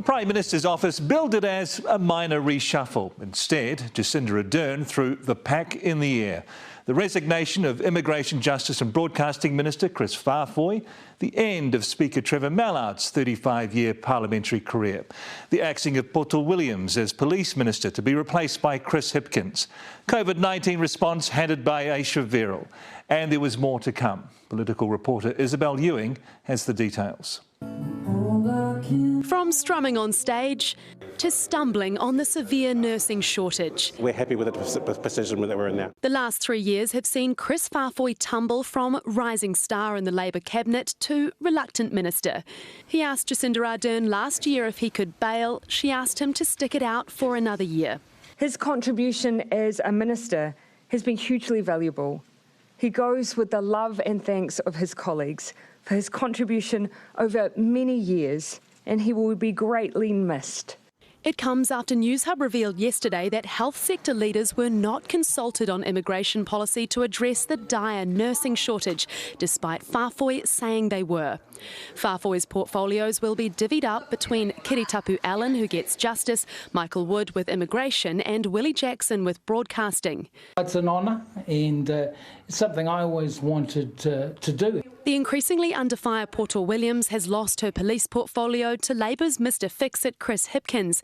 The Prime Minister's office billed it as a minor reshuffle. Instead, Jacinda Ardern threw the pack in the air. The resignation of Immigration, Justice and Broadcasting Minister Chris Farfoy, the end of Speaker Trevor Mallard's 35-year parliamentary career, the axing of Portal Williams as Police Minister to be replaced by Chris Hipkins, COVID-19 response handed by Aisha Verrill, and there was more to come. Political reporter Isabel Ewing has the details. From strumming on stage to stumbling on the severe nursing shortage. We're happy with the position that we're in now. The last 3 years have seen Chris Farfoy tumble from rising star in the Labour cabinet to reluctant minister. He asked Jacinda Ardern last year if he could bail. She asked him to stick it out for another year. His contribution as a minister has been hugely valuable. He goes with the love and thanks of his colleagues for his contribution over many years, and he will be greatly missed. It comes after Newshub revealed yesterday that health sector leaders were not consulted on immigration policy to address the dire nursing shortage, despite Farfoy saying they were. Farfoy's portfolios will be divvied up between Kiritapu Allen, who gets justice, Michael Wood with immigration, and Willie Jackson with broadcasting. It's an honour, and it's something I always wanted to do. The increasingly under fire Portal Williams has lost her police portfolio to Labour's Mr Fix-It Chris Hipkins.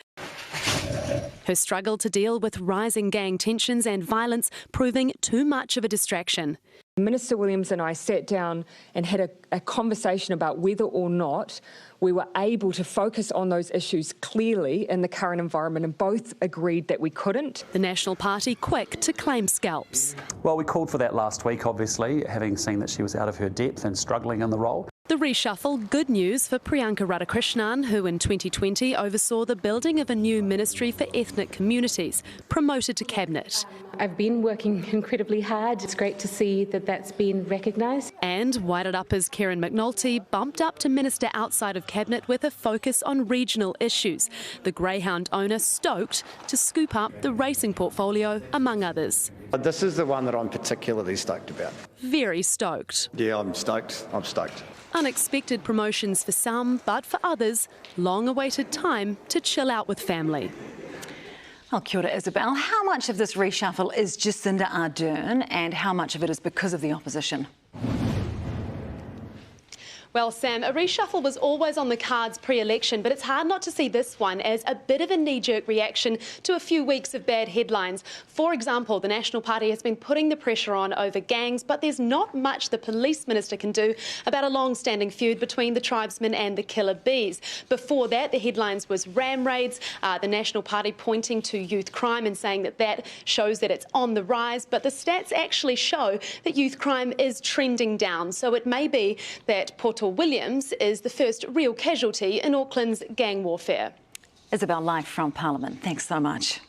Her struggle to deal with rising gang tensions and violence proving too much of a distraction. Minister Williams and I sat down and had a conversation about whether or not we were able to focus on those issues clearly in the current environment, and both agreed that we couldn't. The National Party quick to claim scalps. Well, we called for that last week, obviously, having seen that she was out of her depth and struggling in the role. The reshuffle, good news for Priyanka Radhakrishnan, who in 2020 oversaw the building of a new ministry for ethnic communities, promoted to cabinet. I've been working incredibly hard. It's great to see that that's been recognised. And Wairarapa's Karen McNulty bumped up to minister outside of cabinet with a focus on regional issues. The Greyhound owner stoked to scoop up the racing portfolio, among others. This is the one that I'm particularly stoked about. Very stoked. Yeah, I'm stoked. I'm stoked. Unexpected promotions for some, but for others, long-awaited time to chill out with family. Well, kia ora, Isabel. How much of this reshuffle is Jacinda Ardern and how much of it is because of the opposition? Well, Sam, a reshuffle was always on the cards pre-election, but it's hard not to see this one as a bit of a knee-jerk reaction to a few weeks of bad headlines. For example, the National Party has been putting the pressure on over gangs, but there's not much the Police Minister can do about a long-standing feud between the tribesmen and the killer bees. Before that, the headlines was ram raids, the National Party pointing to youth crime and saying that that shows that it's on the rise, but the stats actually show that youth crime is trending down. So it may be that Portal Williams is the first real casualty in Auckland's gang warfare. Isabel, live from Parliament. Thanks so much.